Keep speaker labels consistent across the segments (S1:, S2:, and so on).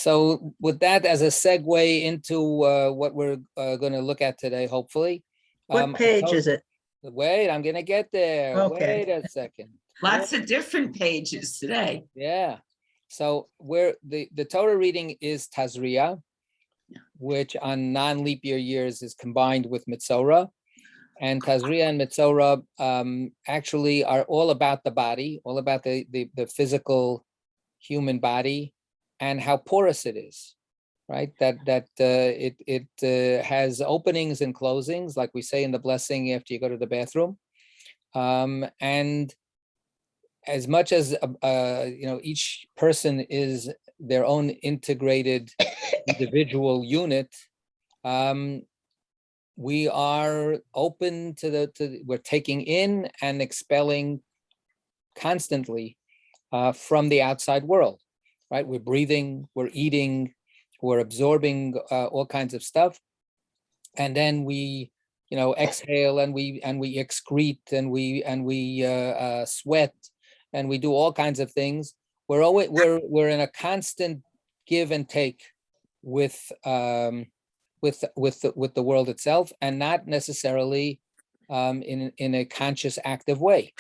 S1: So with that as a segue into what we're going to look at today, hopefully.
S2: What page is it?
S1: Wait, I'm going to get there.
S2: Okay.
S1: Wait a second.
S3: Lots of different pages today.
S1: Yeah. So the Torah reading is Tazria, which on non-leap year years is combined with Mitzorah. And Tazria and Mitzorah actually are all about the body, all about the physical human body and how porous it is, right? That it has openings and closings, like we say in the blessing after you go to the bathroom. And as much as each person is their own integrated individual unit, we are open to we're taking in and expelling constantly from the outside world, right? We're breathing, we're eating, we're absorbing all kinds of stuff, and then we exhale and we excrete and we sweat and we do all kinds of things. We're in a constant give and take with the world itself, and not necessarily in a conscious, active way.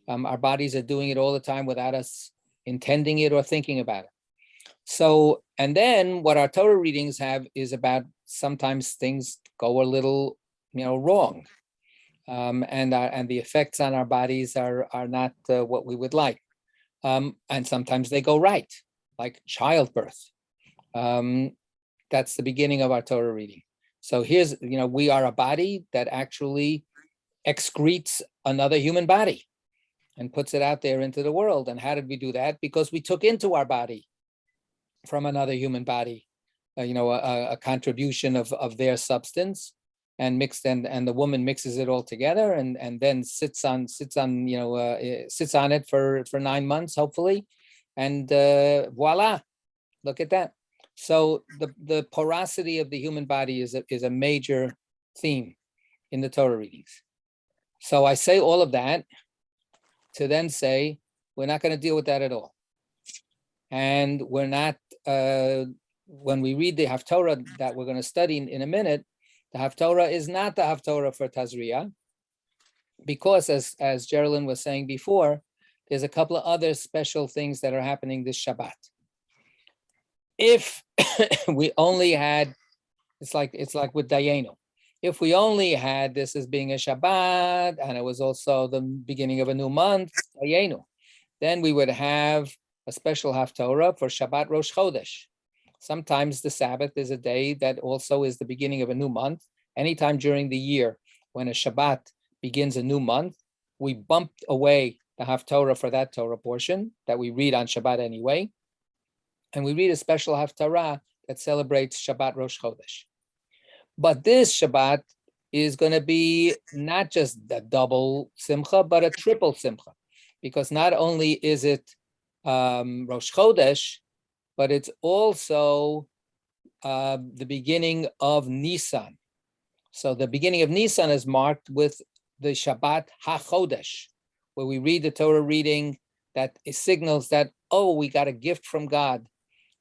S1: Our bodies are doing it all the time without us intending it or thinking about it. So, and then what our Torah readings have is about sometimes things go a little, wrong, and the effects on our bodies are not what we would like, and sometimes they go right, like childbirth. That's the beginning of our Torah reading. So here's, we are a body that actually excretes another human body and puts it out there into the world. And how did we do that? Because we took into our body from another human body, a contribution of their substance, and mixed, and the woman mixes it all together and then sits on it for 9 months, hopefully. And voila, look at that. So the porosity of the human body is a major theme in the Torah readings. So I say all of that to then say, we're not going to deal with that at all. And we're not, when we read the Haftorah that we're going to study in a minute, the Haftorah is not the Haftorah for Tazria, because as Geraldine was saying before, there's a couple of other special things that are happening this Shabbat. If we only had, it's like with Dayenu. If we only had this as being a Shabbat, and it was also the beginning of a new month, Dayenu, then we would have a special Haftorah for Shabbat Rosh Chodesh. Sometimes the Sabbath is a day that also is the beginning of a new month. Anytime during the year when a Shabbat begins a new month, we bumped away the Haftorah for that Torah portion that we read on Shabbat anyway. And we read a special Haftarah that celebrates Shabbat Rosh Chodesh. But this Shabbat is going to be not just a double simcha, but a triple simcha, because not only is it Rosh Chodesh, but it's also the beginning of Nisan. So the beginning of Nisan is marked with the Shabbat HaChodesh, where we read the Torah reading that signals that, oh, we got a gift from God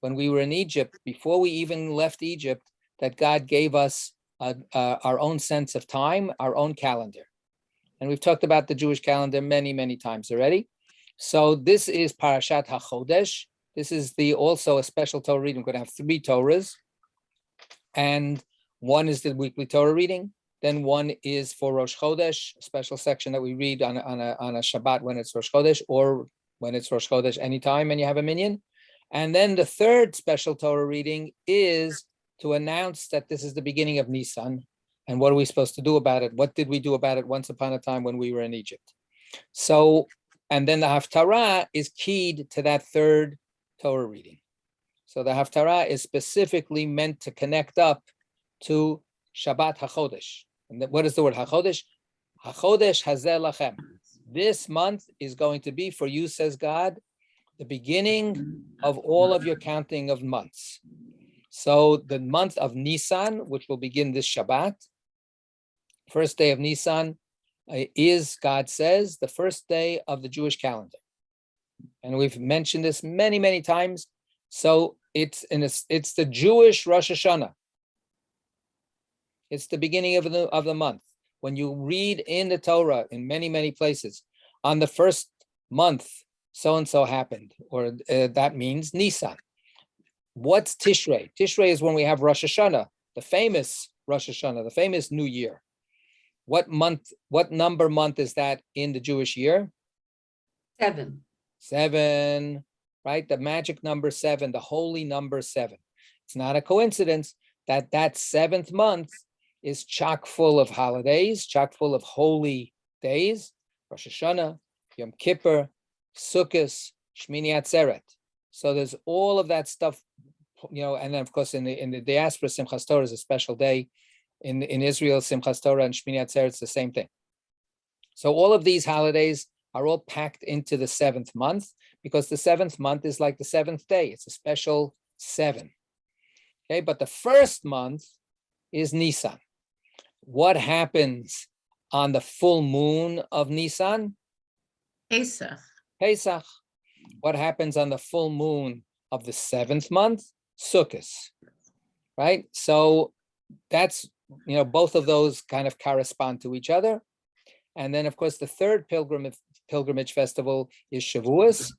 S1: when we were in Egypt, before we even left Egypt, that God gave us our own sense of time, our own calendar. And we've talked about the Jewish calendar many, many times already. So this is Parashat HaChodesh. This is also a special Torah reading. We're going to have 3 Torahs. And one is the weekly Torah reading. Then one is for Rosh Chodesh, a special section that we read on a Shabbat when it's Rosh Chodesh, or when it's Rosh Chodesh anytime and you have a minyan. And then the third special Torah reading is to announce that this is the beginning of Nisan. And what are we supposed to do about it? What did we do about it once upon a time when we were in Egypt? So, and then the Haftarah is keyed to that third Torah reading. So the Haftarah is specifically meant to connect up to Shabbat HaChodesh. And what is the word HaChodesh? HaChodesh Hazeh Lachem. This month is going to be for you, says God, the beginning of all of your counting of months. So the month of Nisan, which will begin this Shabbat, first day of Nisan, is, God says, the first day of the Jewish calendar. And we've mentioned this many, many times. So it's the Jewish Rosh Hashanah. It's the beginning of the month. When you read in the Torah in many places, on the first month, so and so happened, or that means Nisan. What's Tishrei? Tishrei is when we have Rosh Hashanah, the famous Rosh Hashanah, the famous New Year. What number month is that in the Jewish year?
S3: 7.
S1: 7, right? The magic number 7, the holy number 7. It's not a coincidence that 7th month is chock full of holidays, chock full of holy days, Rosh Hashanah, Yom Kippur, Sukkot, Shmini Atzeret. So there's all of that stuff, and then of course in the diaspora, Simchas Torah is a special day. In Israel, Simchas Torah and Shmini Atzeret, it's the same thing. So all of these holidays are all packed into the 7th month, because the 7th month is like the 7th day. It's a special 7. Okay, but the first month is Nisan. What happens on the full moon of Nisan?
S3: Pesach.
S1: Pesach. What happens on the full moon of the 7th month? Sukkot. Right? So that's, both of those kind of correspond to each other. And then, of course, the third pilgrimage festival is Shavuos,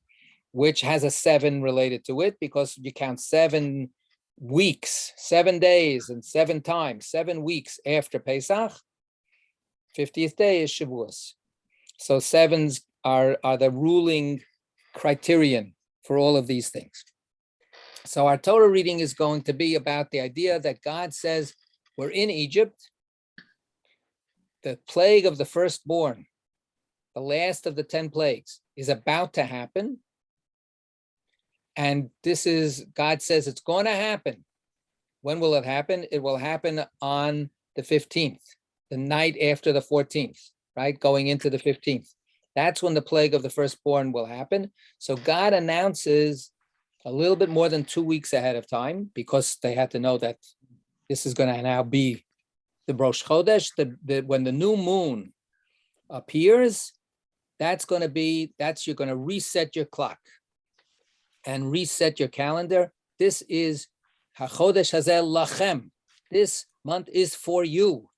S1: which has a 7 related to it, because you count 7 weeks, 7 days, and 7 times, 7 weeks after Pesach. 50th day is Shavuos. So 7s are the ruling criterion for all of these things. So our Torah reading is going to be about the idea that God says we're in Egypt. The plague of the firstborn, the last of the 10 plagues, is about to happen. And God says it's going to happen. When will it happen? It will happen on the 15th, the night after the 14th, right? Going into the 15th. That's when the plague of the firstborn will happen. So God announces a little bit more than 2 weeks ahead of time, because they had to know that this is going to now be the Rosh Chodesh, when the new moon appears. You're going to reset your clock and reset your calendar. This is HaChodesh Hazeh Lachem. This month is for you,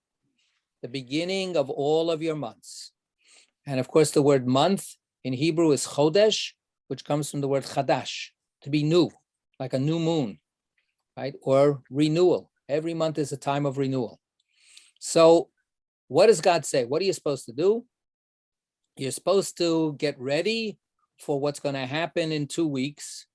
S1: the beginning of all of your months. And of course, the word month in Hebrew is Chodesh, which comes from the word Chadash, to be new, like a new moon, right? Or renewal. Every month is a time of renewal. So what does God say? What are you supposed to do? You're supposed to get ready for what's going to happen in 2 weeks,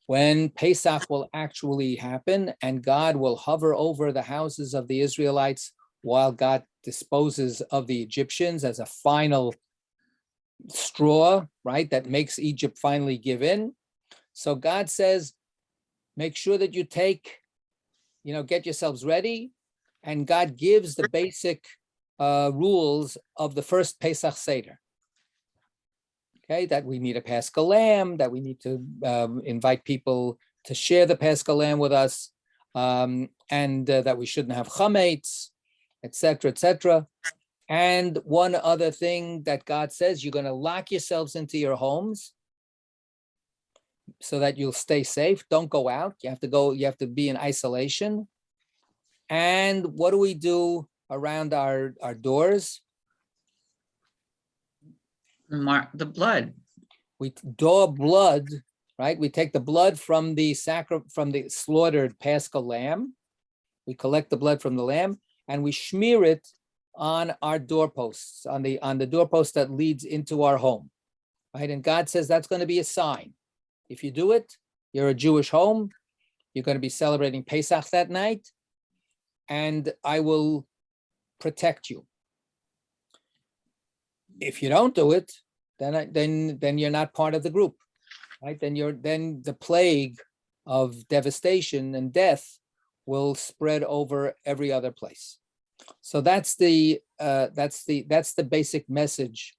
S1: when Pesach will actually happen, and God will hover over the houses of the Israelites while God disposes of the Egyptians as a final straw, right? That makes Egypt finally give in. So God says, make sure that you get yourselves ready. And God gives the basic rules of the first Pesach Seder. Okay, that we need a Paschal lamb, that we need to invite people to share the Paschal lamb with us, and that we shouldn't have chametz, etc., etc. And one other thing that God says, you're going to lock yourselves into your homes so that you'll stay safe. Don't go out. You have to be in isolation. And what do we do around our doors?
S3: The blood.
S1: We draw blood, right? We take the blood from the slaughtered Paschal lamb. We collect the blood from the lamb and we smear it on our doorposts, on the doorpost that leads into our home, right? And God says that's going to be a sign. If you do it, you're a Jewish home. You're going to be celebrating Pesach that night, and I will protect you. If you don't do it, then you're not part of the group, right? Then the plague of devastation and death will spread over every other place. So that's the basic message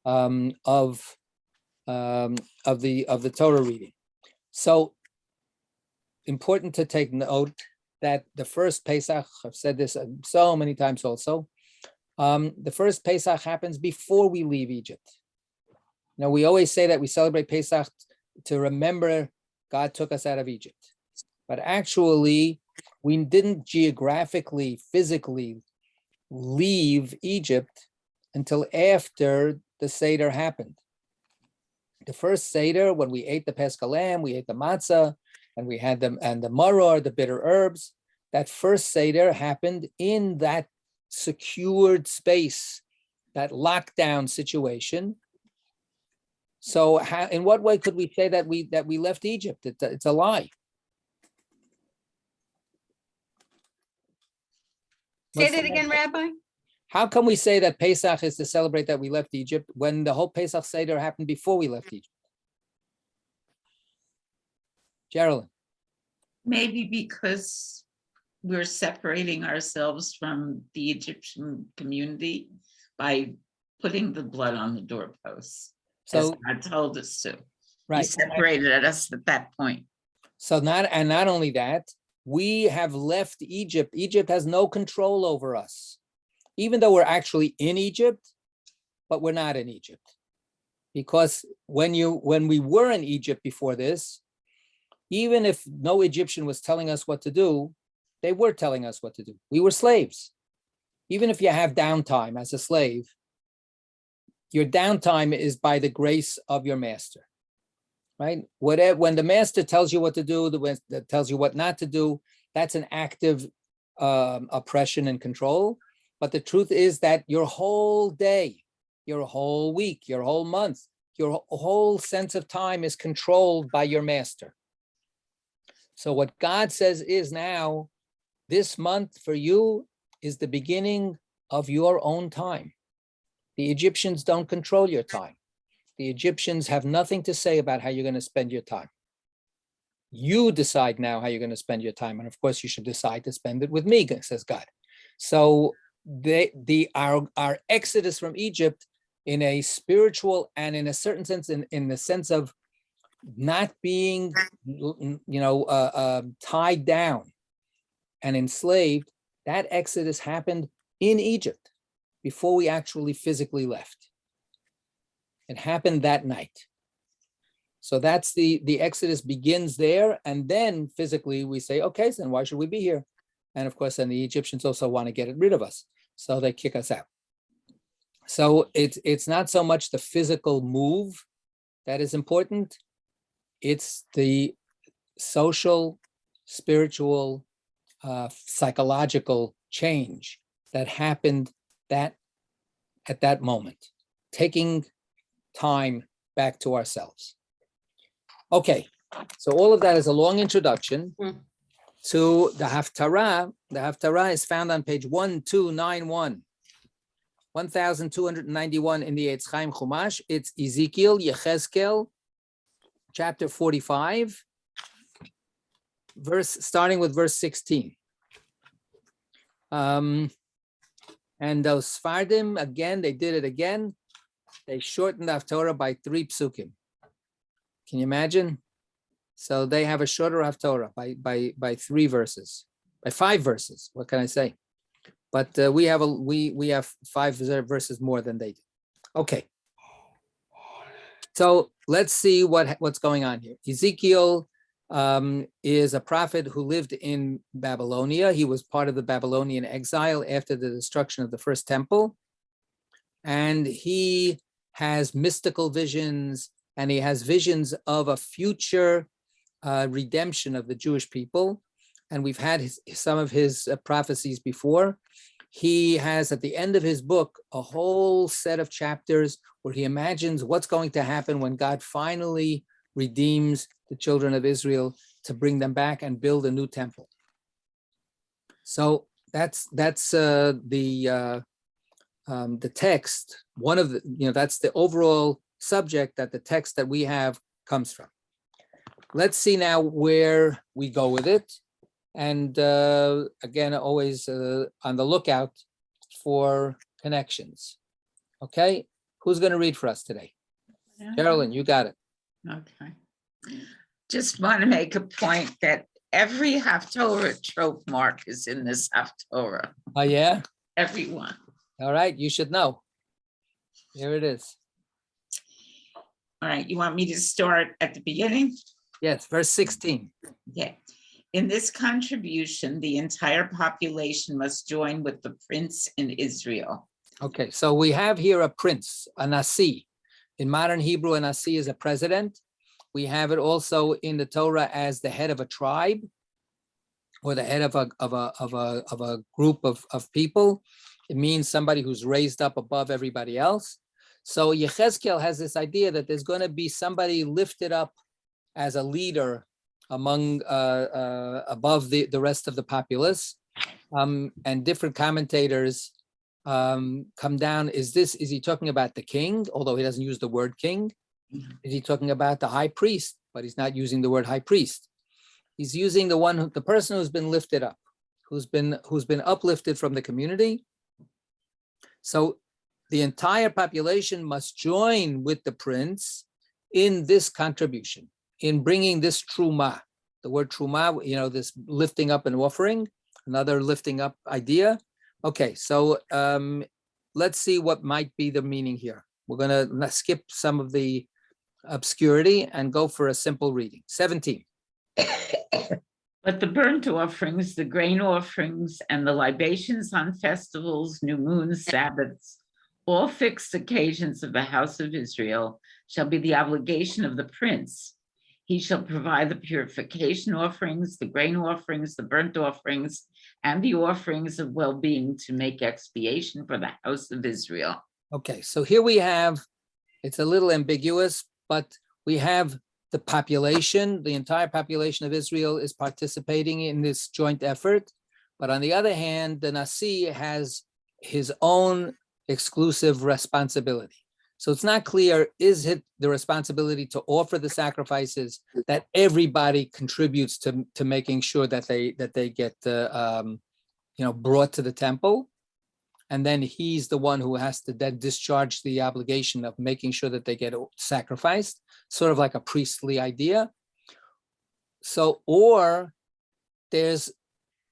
S1: of the Torah reading. So important to take note that the first Pesach, I've said this so many times also, the first Pesach happens before we leave Egypt. Now, we always say that we celebrate Pesach to remember God took us out of Egypt. But actually, we didn't geographically, physically leave Egypt until after the Seder happened. The first Seder, when we ate the Pesach lamb, we ate the matzah, and we had them and the maror, the bitter herbs. That first Seder happened in that secured space, that lockdown situation. So, in what way could we say that we left Egypt? It's a lie.
S3: Say that again, Rabbi.
S1: How can we say that Pesach is to celebrate that we left Egypt when the whole Pesach Seder happened before we left Egypt? Geraldine.
S3: Maybe because we're separating ourselves from the Egyptian community by putting the blood on the doorposts. So God told us to.
S1: Right.
S3: He separated us at that point.
S1: So not only that, we have left Egypt. Egypt has no control over us, even though we're actually in Egypt, but we're not in Egypt. Because when we were in Egypt before this, even if no Egyptian was telling us what to do, they were telling us what to do. We were slaves. Even if you have downtime as a slave, your downtime is by the grace of your master, right? Whatever, when the master tells you what to do, that tells you what not to do, that's an active oppression and control. But the truth is that your whole day, your whole week, your whole month, your whole sense of time is controlled by your master. So what God says is now, this month for you is the beginning of your own time. The Egyptians don't control your time. The Egyptians have nothing to say about how you're going to spend your time. You decide now how you're going to spend your time. And of course, you should decide to spend it with me, says God. So our exodus from Egypt, in a spiritual and in a certain sense, in the sense of not being, tied down and enslaved, that exodus happened in Egypt before we actually physically left. It happened that night. So that's the exodus begins there, and then physically we say, okay, so then why should we be here? And of course, then the Egyptians also want to get rid of us, so they kick us out. So it's not so much the physical move that is important, it's the social, spiritual, psychological change that happened at that moment, taking time back to ourselves. Okay, so all of that is a long introduction to the Haftarah. The Haftarah is found on page 1291, 1291 in the Eitz Chaim Chumash. It's Ezekiel, Yechezkel, chapter 45, starting with verse 16. And those Sfardim, again, they did it again. They shortened the Haftorah by 3 psukim. Can you imagine? So they have a shorter Haftorah by 3 verses, by 5 verses. What can I say? But we have 5 verses more than they do. Okay. So let's see what's going on here. Ezekiel is a prophet who lived in Babylonia. He was part of the Babylonian exile after the destruction of the first temple. And he has mystical visions, and he has visions of a future redemption of the Jewish people. And we've had some of his prophecies before. He has, at the end of his book, a whole set of chapters where he imagines what's going to happen when God finally redeems the children of Israel to bring them back and build a new temple. So that's the text. One of the, that's the overall subject that the text that we have comes from. Let's see now where we go with it. And again, always on the lookout for connections. Okay, who's going to read for us today? Carolyn, you got it.
S3: Okay. Just want to make a point that every Haftorah trope mark is in this Haftorah.
S1: Oh, yeah?
S3: Everyone.
S1: All right, you should know. Here it is.
S3: All right, you want me to start at the beginning?
S1: Yes, verse 16.
S3: Yeah. In this contribution, the entire population must join with the prince in Israel.
S1: Okay, so we have here a prince, a nasi. In modern Hebrew, a nasi is a president. We have it also in the Torah as the head of a tribe, or the head of a group of people. It means somebody who's raised up above everybody else. So Yechezkel has this idea that there's going to be somebody lifted up as a leader among above the rest of the populace, and different commentators come down. Is he talking about the king, although he doesn't use the word king? Is he talking about the high priest? But he's not using the word high priest. He's using the person who's been lifted up, who's been uplifted from the community. So the entire population must join with the prince in this contribution, in bringing this truma. The word truma, this lifting up and offering, another lifting up idea. Okay, so let's see what might be the meaning here. We're going to skip some of the obscurity and go for a simple reading. 17.
S3: But the burnt offerings, the grain offerings, and the libations on festivals, new moons, Sabbaths, all fixed occasions of the house of Israel, shall be the obligation of the prince. He shall provide the purification offerings, the grain offerings, the burnt offerings, and the offerings of well-being to make expiation for the house of Israel.
S1: Okay, so here we have, it's a little ambiguous, but we have the population, the entire population of Israel is participating in this joint effort. But on the other hand, the Nasi has his own exclusive responsibility. So it's not clear, is it the responsibility to offer the sacrifices that everybody contributes to making sure that they get brought to the temple? And then he's the one who has to then discharge the obligation of making sure that they get sacrificed, sort of like a priestly idea. So, or there's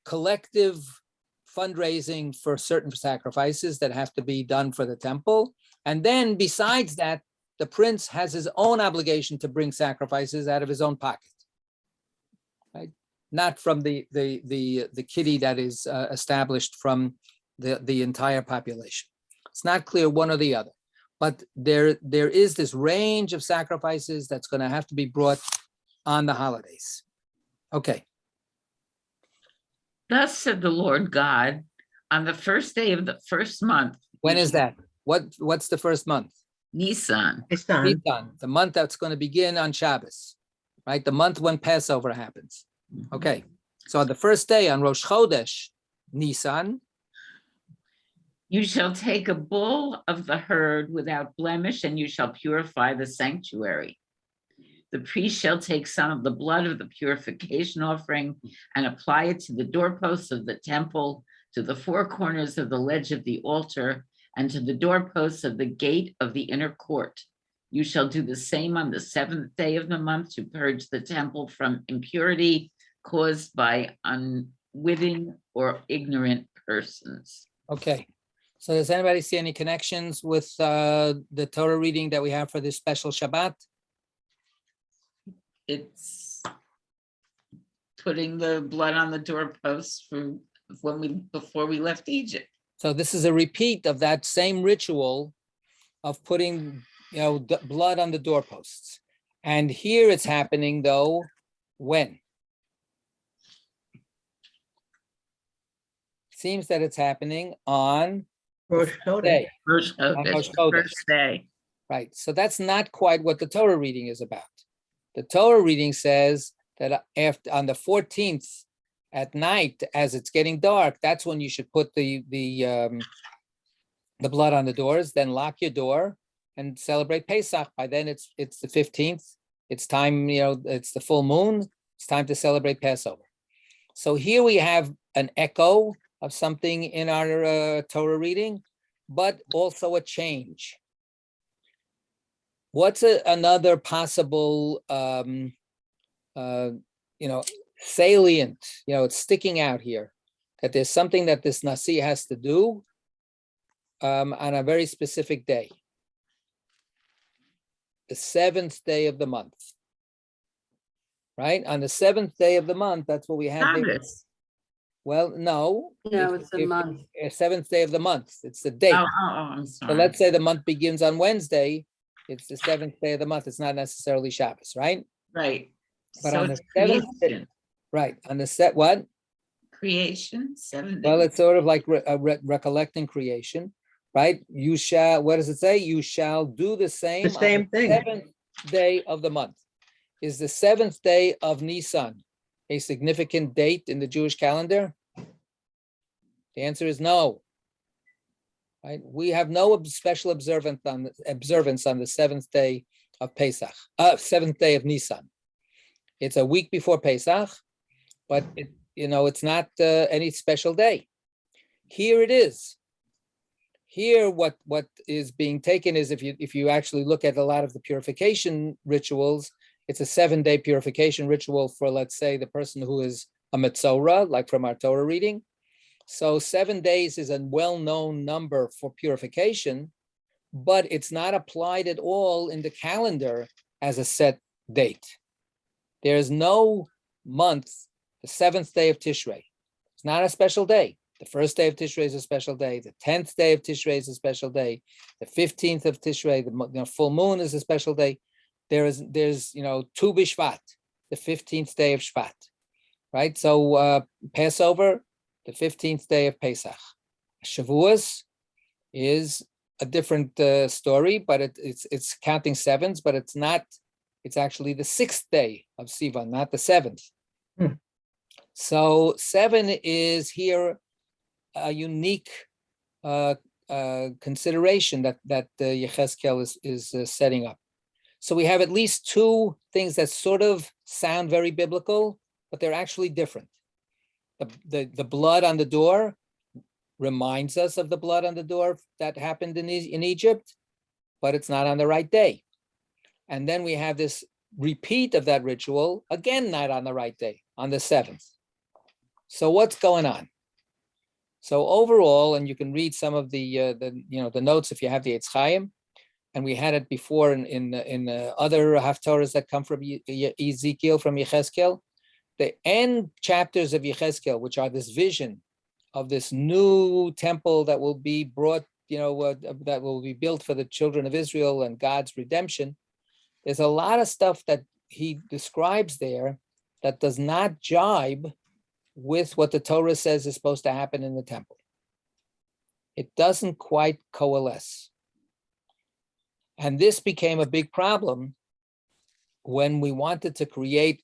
S1: collective fundraising for certain sacrifices that have to be done for the temple. And then besides that, the prince has his own obligation to bring sacrifices out of his own pocket, right? Not from the kitty that is established from the entire population. It's not clear one or the other, but there is this range of sacrifices that's going to have to be brought on the holidays. Okay.
S3: Thus said the Lord God, on the first day of the first month.
S1: When is that? What's the first month?
S3: Nisan.
S1: Nisan, the month that's going to begin on Shabbos, right? The month when Passover happens. Okay. So on the first day, on Rosh Chodesh, Nisan,
S3: you shall take a bull of the herd without blemish, and you shall purify the sanctuary. The priest shall take some of the blood of the purification offering and apply it to the doorposts of the temple, to the four corners of the ledge of the altar, and to the doorposts of the gate of the inner court. You shall do the same on the seventh day of the month to purge the temple from impurity caused by unwitting or ignorant persons.
S1: Okay. So does anybody see any connections with the Torah reading that we have for this special Shabbat?
S3: It's putting the blood on the doorposts before we left Egypt.
S1: So this is a repeat of that same ritual of putting, blood on the doorposts. And here it's happening though, when? Seems that it's happening on
S2: Rosh
S1: day.
S3: Rosh Chodesh, first day.
S1: Right. So that's not quite what the Torah reading is about. The Torah reading says that on the 14th at night, as it's getting dark, that's when you should put the blood on the doors, then lock your door and celebrate Pesach. By then it's the 15th. It's time, it's the full moon. It's time to celebrate Passover. So here we have an echo of something in our Torah reading, but also a change. What's another possible, salient, it's sticking out here, that there's something that this Nasi has to do on a very specific day, the 7th day of the month. right? On the seventh day of the month, that's what we had there.
S3: Shabbos.
S1: Well, no.
S2: No, it's a month.
S1: Seventh day of the month. It's the date.
S3: I'm
S1: So
S3: sorry.
S1: let's say the month begins on Wednesday. It's the seventh day of the month. It's not necessarily Shabbos, right?
S3: Right.
S1: But
S3: So
S1: on the
S3: it's
S1: seventh day,
S3: creation.
S1: right? On the what?
S3: Creation, 7 days.
S1: Well, it's sort of like recollecting creation, right? You shall. What does it say? You shall do the same.
S2: The same
S1: on
S2: thing.
S1: the seventh day of the month. Is the seventh day of Nisan a significant date in the Jewish calendar? The answer is no. Right? We have no special observance on the seventh day of Pesach, seventh day of Nisan. It's a week before Pesach, but it's not any special day. Here it is. Here, what is being taken is if you actually look at a lot of the purification rituals, it's a 7-day purification ritual for, let's say, the person who is a Metzora, like from our Torah reading. So 7 days is a well-known number for purification, but it's not applied at all in the calendar as a set date. There's no month, the 7th day of Tishrei. It's not a special day. The 1st day of Tishrei is a special day. The 10th day of Tishrei is a special day. The 15th of Tishrei, the full moon, is a special day. There's Tu B'Shvat, the 15th day of Shvat, right? So Passover, the 15th day of Pesach. Shavuos is a different story, but it's counting sevens, but it's not. It's actually the 6th day of Sivan, not the 7th. So 7 is here a unique consideration that Yechezkel is setting up. So we have at least 2 things that sort of sound very biblical, but they're actually different. The blood on the door reminds us of the blood on the door that happened in Egypt, but it's not on the right day. And then we have this repeat of that ritual, again, not on the right day, on the 7th. So what's going on? So overall, and you can read some of the notes if you have the Eitz Chaim, and we had it before in other haftarahs that come from Ezekiel, from Yechezkel. The end chapters of Yechezkel, which are this vision of this new temple that will be brought, that will be built for the children of Israel and God's redemption. There's a lot of stuff that he describes there that does not jibe with what the Torah says is supposed to happen in the temple. It doesn't quite coalesce. And this became a big problem when we wanted to create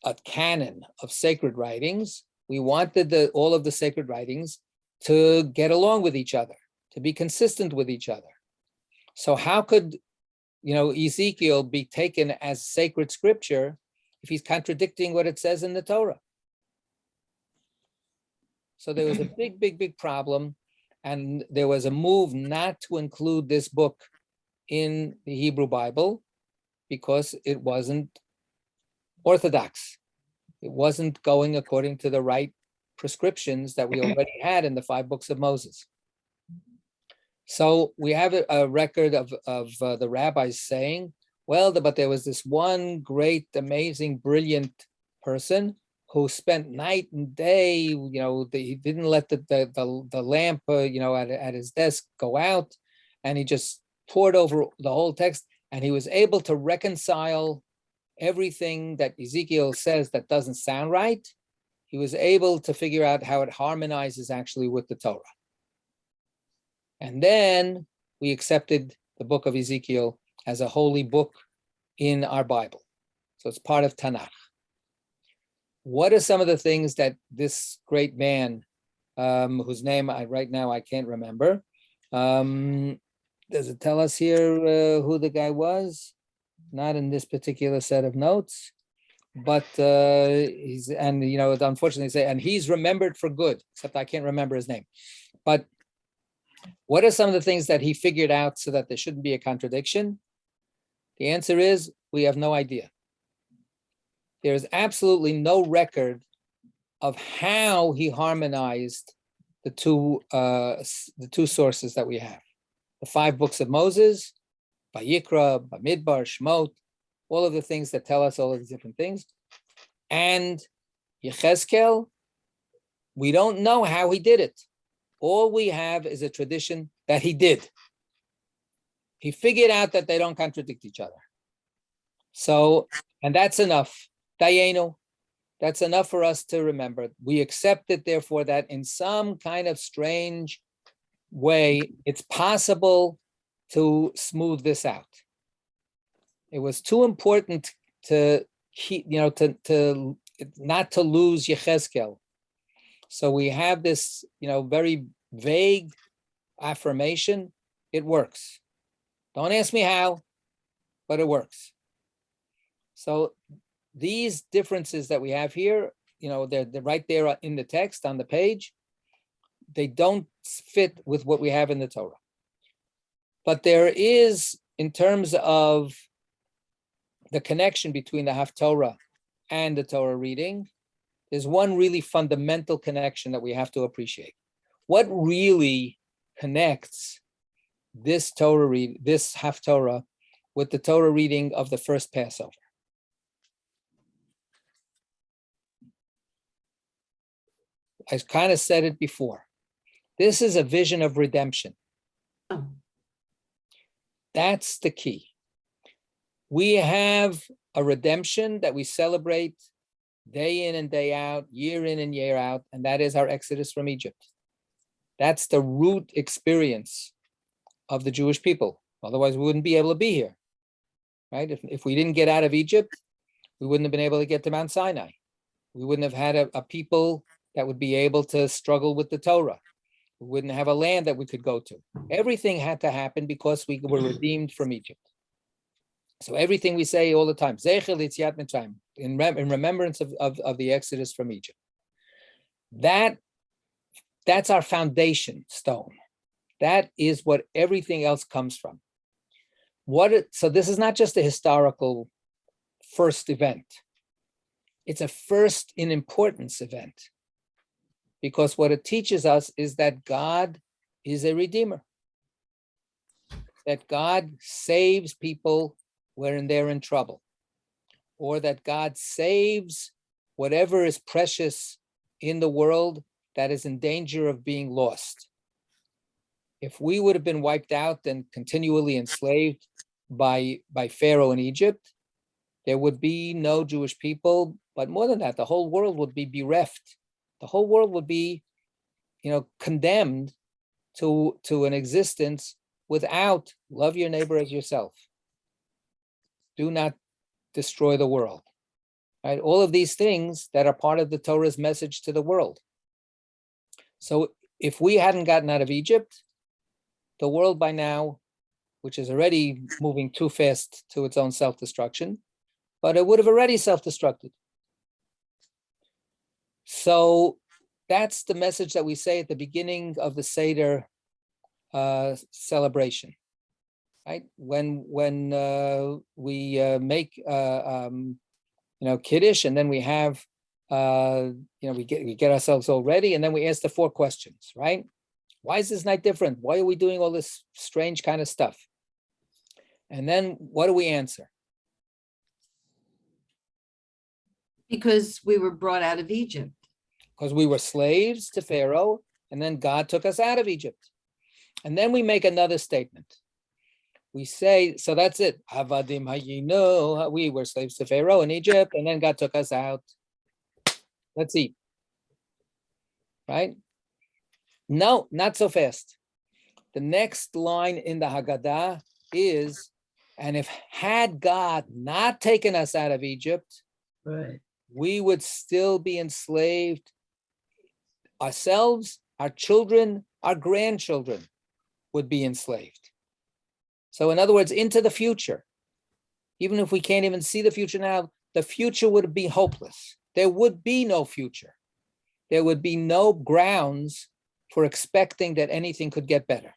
S1: a canon of sacred writings. We wanted all of the sacred writings to get along with each other, to be consistent with each other. So how could, Ezekiel be taken as sacred scripture if he's contradicting what it says in the Torah? So there was a big problem, and there was a move not to include this book in the Hebrew Bible because it wasn't orthodox. It wasn't going according to the right prescriptions that we already had in the 5 books of Moses. So we have a record of the rabbis saying, but there was this one great, amazing, brilliant person who spent night and day, he didn't let the lamp, at his desk go out, and he just poured over the whole text, and he was able to reconcile everything that Ezekiel says that doesn't sound right. He was able to figure out how it harmonizes actually with the Torah. And then we accepted the book of Ezekiel as a holy book in our Bible. So it's part of Tanakh. What are some of the things that this great man, whose name right now I can't remember, does it tell us here who the guy was? Not in this particular set of notes, but unfortunately he's remembered for good, except I can't remember his name. But what are some of the things that he figured out so that there shouldn't be a contradiction? The answer is we have no idea. There is absolutely no record of how he harmonized the two sources that we have. The 5 books of Moses, Vayikra, Bamidbar, Shemot, all of the things that tell us all of these different things. And Yechezkel, we don't know how he did it. All we have is a tradition that he did. He figured out that they don't contradict each other. So, and that's enough. Dayenu, that's enough for us to remember. We accept it, therefore, that in some kind of strange way, it's possible to smooth this out. It was too important to keep, to not to lose Yechezkel. So we have this, very vague affirmation. It works. Don't ask me how, but it works. So these differences that we have here, they're right there in the text on the page. They don't fit with what we have in the Torah. But there is, in terms of the connection between the Haftorah and the Torah reading, there's one really fundamental connection that we have to appreciate. What really connects this this Haftorah with the Torah reading of the first Passover? I kind of said it before. This is a vision of redemption. That's the key. We have a redemption that we celebrate day in and day out, year in and year out, and that is our exodus from Egypt. That's the root experience of the Jewish people. Otherwise, we wouldn't be able to be here, right? If we didn't get out of Egypt, we wouldn't have been able to get to Mount Sinai. We wouldn't have had a people that would be able to struggle with the Torah. We wouldn't have a land that we could go to. Everything had to happen because we were redeemed from Egypt. So everything we say all the time, Zecher L'Yetziat Mitzrayim, in remembrance of the Exodus from Egypt. That's our foundation stone. That is what everything else comes from. So this is not just a historical first event. It's a first in importance event. Because what it teaches us is that God is a redeemer. That God saves people when they're in trouble. Or that God saves whatever is precious in the world that is in danger of being lost. If we would have been wiped out and continually enslaved by Pharaoh in Egypt, there would be no Jewish people, but more than that, the whole world would be bereft. The whole world would be, condemned to an existence without love your neighbor as yourself. Do not destroy the world. Right? All of these things that are part of the Torah's message to the world. So if we hadn't gotten out of Egypt, the world by now, which is already moving too fast to its own self-destruction, but it would have already self-destructed. So that's the message that we say at the beginning of the Seder celebration, right? When we make Kiddush, and then we have we get ourselves all ready, and then we ask the 4 questions, right? Why is this night different? Why are we doing all this strange kind of stuff? And then what do we answer?
S2: Because we were brought out of Egypt.
S1: Because we were slaves to Pharaoh, and then God took us out of Egypt. And then we make another statement. We say, so that's it. Avadim hayinu, we were slaves to Pharaoh in Egypt, and then God took us out. Let's eat. Right? No, not so fast. The next line in the Haggadah is, and if had God not taken us out of Egypt,
S2: right,
S1: we would still be enslaved. Ourselves, our children, our grandchildren would be enslaved. So in other words, into the future, even if we can't even see the future now, the future would be hopeless. There would be no future. There would be no grounds for expecting that anything could get better.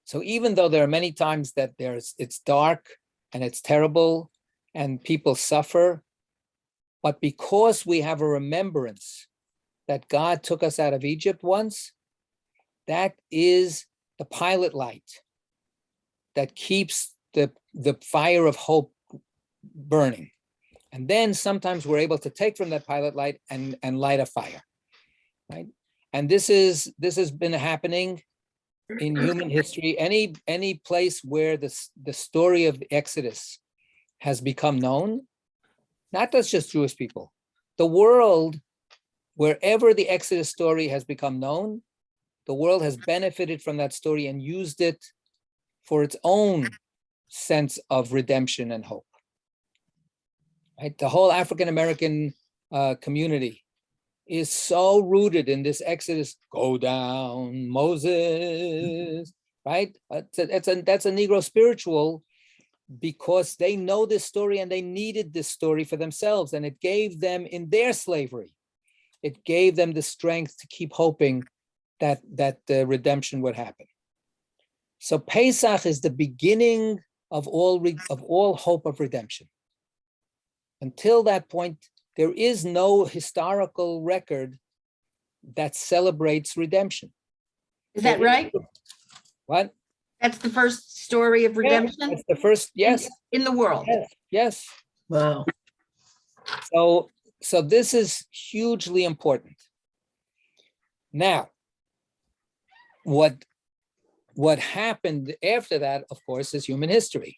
S1: So even though there are many times that it's dark and it's terrible and people suffer, but because we have a remembrance that God took us out of Egypt once, that is the pilot light that keeps the fire of hope burning. And then sometimes we're able to take from that pilot light and light a fire, right? And this has been happening in human history. Any place where the story of the Exodus has become known, not just Jewish people, the world, wherever the Exodus story has become known, the world has benefited from that story and used it for its own sense of redemption and hope. Right? The whole African American community is so rooted in this Exodus. Go down, Moses. Right? That's a Negro spiritual, because they know this story and they needed this story for themselves, and it gave them, in their slavery, it gave them the strength to keep hoping that the redemption would happen. So Pesach is the beginning of all hope of redemption. Until that point, there is no historical record that celebrates redemption.
S2: Is that right?
S1: What?
S2: That's the first story of redemption?
S1: That's the first, yes.
S2: In the world?
S1: Yes.
S2: Wow.
S1: So this is hugely important. Now, what happened after that, of course, is human history.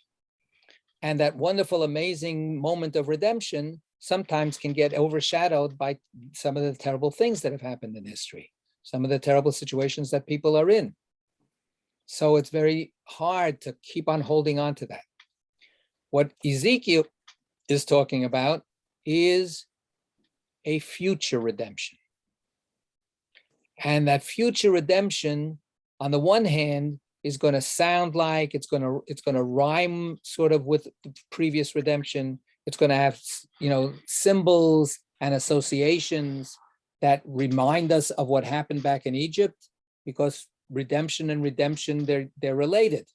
S1: And that wonderful, amazing moment of redemption sometimes can get overshadowed by some of the terrible things that have happened in history, some of the terrible situations that people are in. So it's very hard to keep on holding on to that. What Ezekiel is talking about is a future redemption. And that future redemption, on the one hand, is going to sound like it's going to rhyme sort of with the previous redemption. It's going to have, symbols and associations that remind us of what happened back in Egypt, because redemption and redemption, they're related.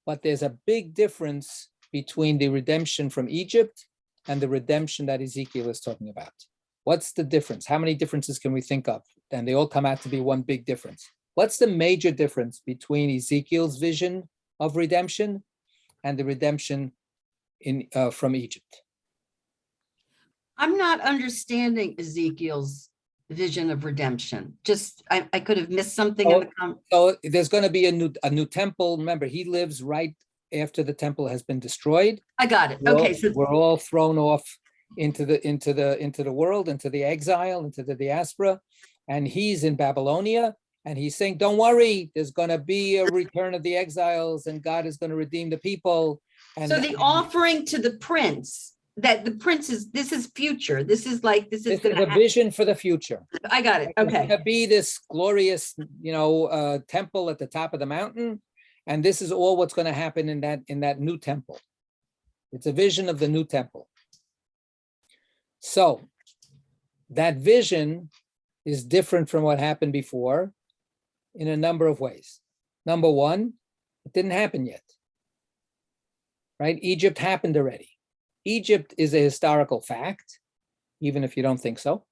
S1: But there's a big difference between the redemption from Egypt and the redemption that Ezekiel is talking about. What's the difference? How many differences can we think of? And they all come out to be one big difference. What's the major difference between Ezekiel's vision of redemption and the redemption from Egypt?
S2: I'm not understanding Ezekiel's vision of redemption. Just, I could have missed something in the
S1: So there's going to be a new temple. Remember, he lives right after the temple has been destroyed.
S2: I got it. Okay, so
S1: we're all thrown off into the world, into the exile, into the diaspora, and he's in Babylonia, and he's saying, "Don't worry, there's going to be a return of the exiles, and God is going to redeem the people." And
S2: so the offering to the prince. That the prince is, this is future. This is going to
S1: a vision for the future.
S2: I got it. Okay.
S1: There's going to be this glorious, temple at the top of the mountain, and this is all what's going to happen in that new temple. It's a vision of the new temple. So that vision is different from what happened before in a number of ways. Number one, it didn't happen yet. Right? Egypt happened already. Egypt is a historical fact, even if you don't think so.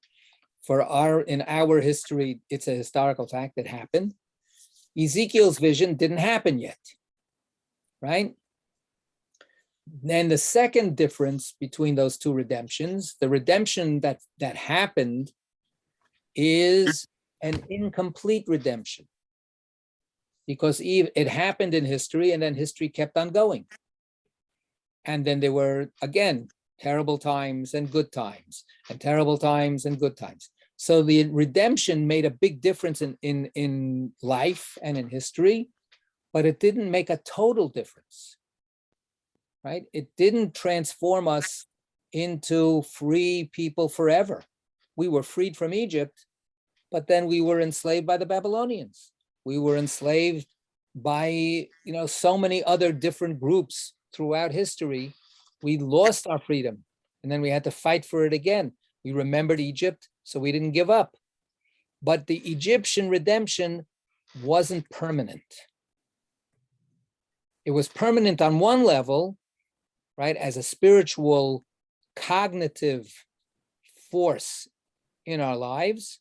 S1: In our history, it's a historical fact that happened. Ezekiel's vision didn't happen yet, right? Then the second difference between those two redemptions, the redemption that happened is an incomplete redemption, because it happened in history, and then history kept on going. And then there were, again, terrible times and good times, and terrible times and good times. So the redemption made a big difference in life and in history, but it didn't make a total difference, right? It didn't transform us into free people forever. We were freed from Egypt, but then we were enslaved by the Babylonians. We were enslaved by, so many other different groups throughout history. We lost our freedom, and then we had to fight for it again. We remembered Egypt, so we didn't give up. But the Egyptian redemption wasn't permanent. It was permanent on one level, right, as a spiritual, cognitive force in our lives.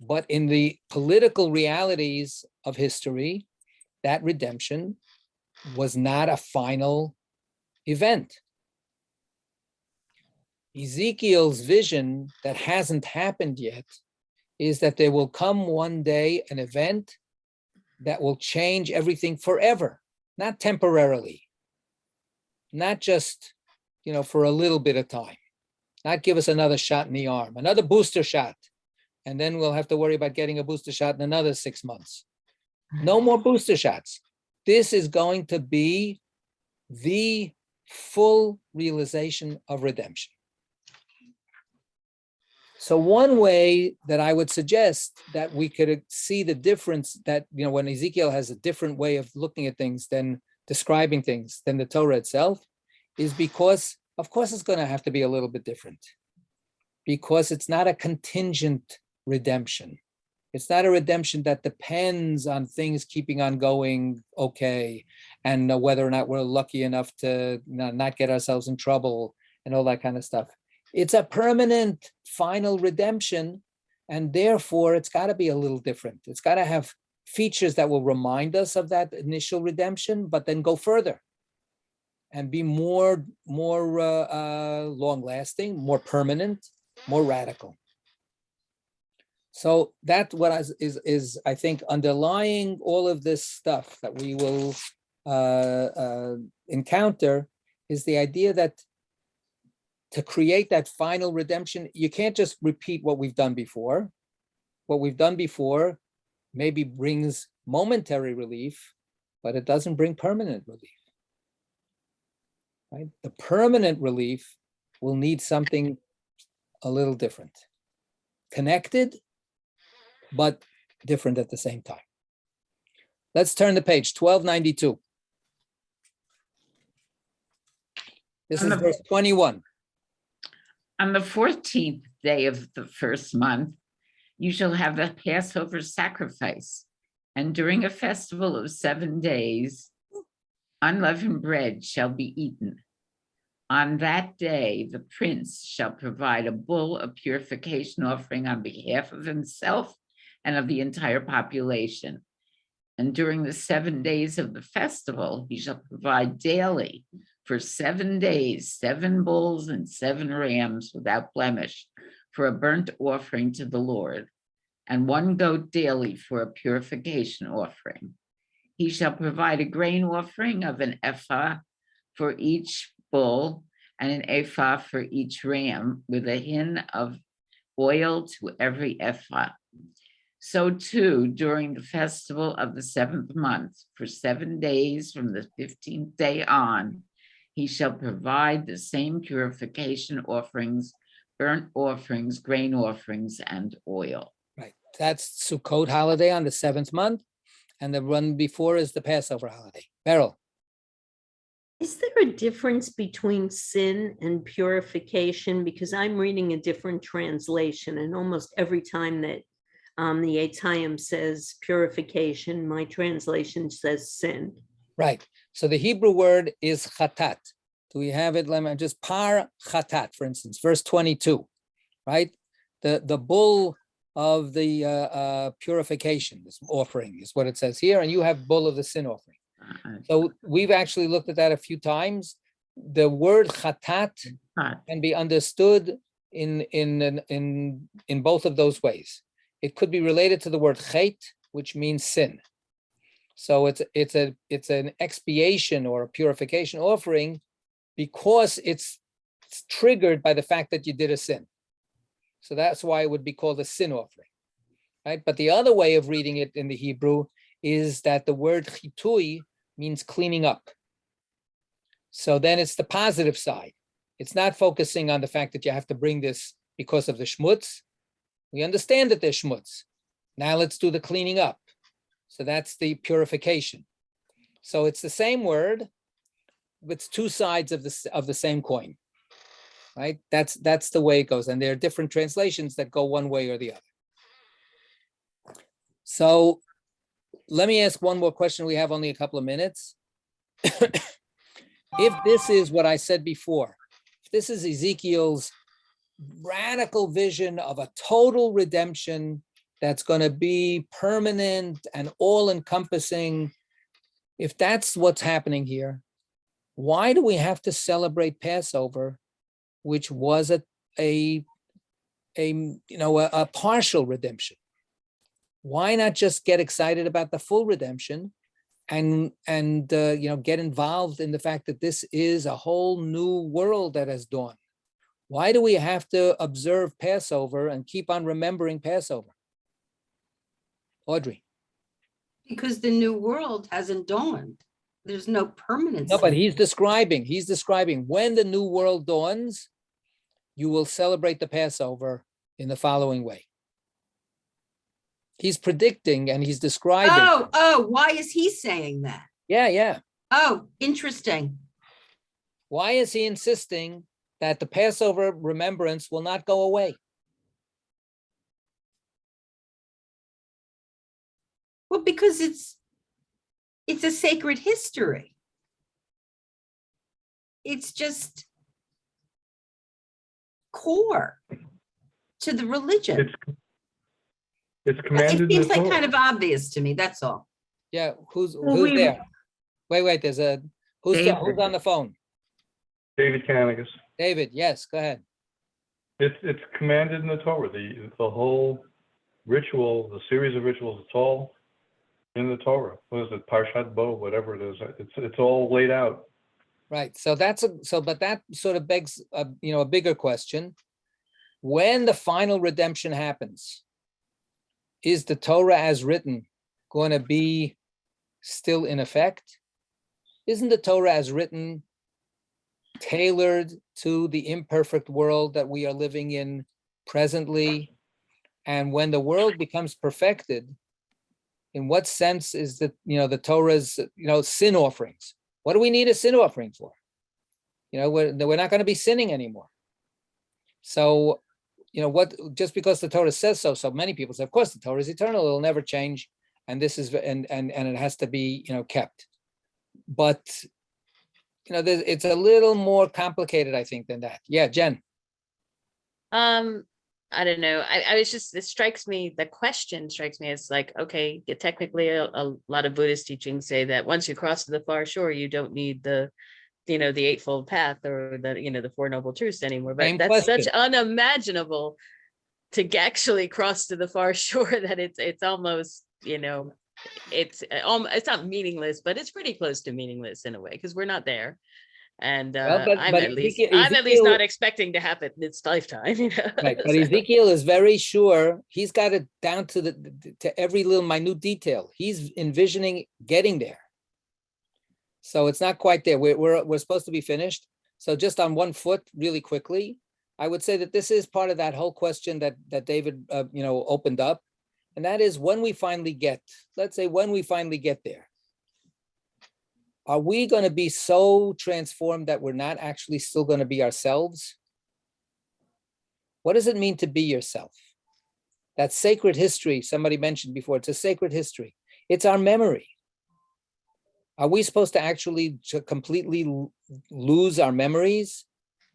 S1: But in the political realities of history, that redemption was not a final event. Ezekiel's vision that hasn't happened yet is that there will come one day an event that will change everything forever, not temporarily, not just, for a little bit of time, not give us another shot in the arm, another booster shot, and then we'll have to worry about getting a booster shot in another 6 months. No more booster shots. This is going to be the full realization of redemption. So one way that I would suggest that we could see the difference that, when Ezekiel has a different way of looking at things than describing things than the Torah itself, is because, of course, it's going to have to be a little bit different, because it's not a contingent redemption. It's not a redemption that depends on things keeping on going okay, and whether or not we're lucky enough to not get ourselves in trouble and all that kind of stuff. It's a permanent final redemption, and therefore it's got to be a little different. It's got to have features that will remind us of that initial redemption, but then go further and be more long-lasting, more permanent, more radical. So that what is I think underlying all of this stuff that we will encounter is the idea that to create that final redemption, you can't just repeat what we've done before. What we've done before maybe brings momentary relief, but it doesn't bring permanent relief. Right? The permanent relief will need something a little different, connected, but different at the same time. Let's turn the page, 1292. This is verse 21.
S3: On the 14th day of the first month, you shall have a Passover sacrifice, and during a festival of 7 days, unleavened bread shall be eaten. On that day, the prince shall provide a bull of purification offering on behalf of himself and of the entire population. And during the 7 days of the festival, he shall provide daily for 7 days, 7 bulls and 7 rams without blemish for a burnt offering to the Lord, and 1 goat daily for a purification offering. He shall provide a grain offering of an ephah for each bull and an ephah for each ram, with a hin of oil to every ephah. So too, during the festival of the 7th month, for 7 days from the 15th day on, he shall provide the same purification offerings, burnt offerings, grain offerings, and oil.
S1: Right. That's Sukkot holiday on the 7th month, and the one before is the Passover holiday. Beryl.
S4: Is there a difference between sin and purification? Because I'm reading a different translation, and almost every time that the Eitayim says purification, my translation says sin.
S1: Right. So the Hebrew word is chatat. Do we have it? Let me just par chatat, for instance, verse 22, right? The bull of the purification, this offering is what it says here, and you have bull of the sin offering. So we've actually looked at that a few times. The word chatat can be understood in both of those ways. It could be related to the word chet, which means sin. So it's an expiation or a purification offering because it's triggered by the fact that you did a sin. So that's why it would be called a sin offering, right? But the other way of reading it in the Hebrew is that the word chitui means cleaning up. So then it's the positive side. It's not focusing on the fact that you have to bring this because of the schmutz. We understand that there's schmutz. Now let's do the cleaning up. So that's the purification. So it's the same word, but it's 2 sides of the same coin, right? That's the way it goes. And there are different translations that go one way or the other. So let me ask one more question. We have only a couple of minutes. If this is what I said before, if this is Ezekiel's radical vision of a total redemption that's going to be permanent and all-encompassing, if that's what's happening here, why do we have to celebrate Passover which was a partial redemption. Why not just get excited about the full redemption and get involved in the fact that this is a whole new world that has dawned? Why do we have to observe Passover and keep on remembering Passover? Audrey.
S2: Because the new world hasn't dawned. There's no permanence.
S1: No, but he's describing when the new world dawns, you will celebrate the Passover in the following way. He's predicting and he's describing.
S2: Oh, why is he saying that?
S1: Yeah.
S2: Oh, interesting.
S1: Why is he insisting that the Passover remembrance will not go away?
S2: Well, because it's a sacred history. It's just core to the religion.
S5: It's commanded.
S2: It seems like kind of obvious to me. That's all.
S1: Yeah, who's there? Wait, there's who's on the phone?
S5: David Canigas.
S1: David, yes, go ahead.
S5: It's commanded in the Torah. The whole ritual, the series of rituals, it's all in the Torah. What is it? Parshat Bo, whatever it is. It's all laid out.
S1: Right. So but that sort of begs a bigger question. When the final redemption happens, is the Torah as written going to be still in effect? Isn't the Torah as written tailored to the imperfect world that we are living in presently? And when the world becomes perfected, in what sense is that, the Torah's, sin offerings? What do we need a sin offering for? We're not going to be sinning anymore. So, just because the Torah says so many people say, of course, the Torah is eternal, it'll never change. And this is, and it has to be, kept. But, it's a little more complicated, I think, than that. Yeah, Jen.
S6: I don't know. The question strikes me as like, okay, technically a lot of Buddhist teachings say that once you cross to the far shore, you don't need the Eightfold Path or the Four Noble Truths anymore. But that's such unimaginable to actually cross to the far shore that it's almost, it's not meaningless, but it's pretty close to meaningless in a way because we're not there. And I'm at least not expecting to happen in this lifetime.
S1: Right, but Ezekiel is very sure. He's got it down to every little minute detail. He's envisioning getting there. So it's not quite there. We're supposed to be finished. So just on one foot, really quickly, I would say that this is part of that whole question that David opened up, and that is when we finally get there. Are we going to be so transformed that we're not actually still going to be ourselves? What does it mean to be yourself? That sacred history somebody mentioned before, it's a sacred history. It's our memory. Are we supposed to actually completely lose our memories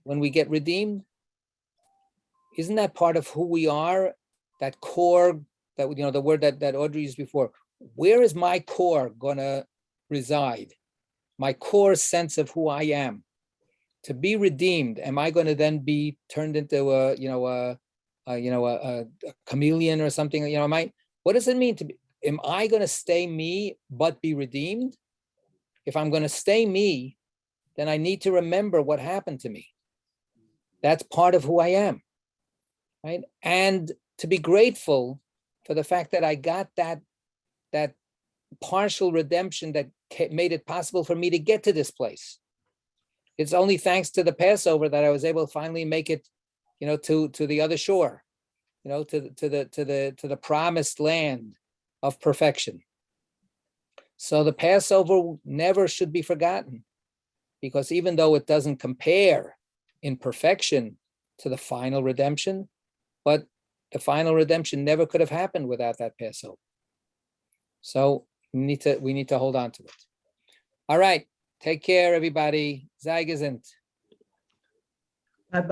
S1: when we get redeemed? Isn't that part of who we are? That core, that the word that Audrey used before. Where is my core going to reside? My core sense of who I am. To be redeemed, am I going to then be turned into a chameleon or something? What does it mean to be? Am I going to stay me but be redeemed? If I'm going to stay me, then I need to remember what happened to me. That's part of who I am, right? And to be grateful for the fact that I got that partial redemption that made it possible for me to get to this place. It's only thanks to the Passover that I was able to finally make it, to the other shore, to the promised land of perfection. So the Passover never should be forgotten, because even though it doesn't compare in perfection to the final redemption, but the final redemption never could have happened without that Passover. So we need to hold on to it. All right. Take care, everybody. Sei gesund.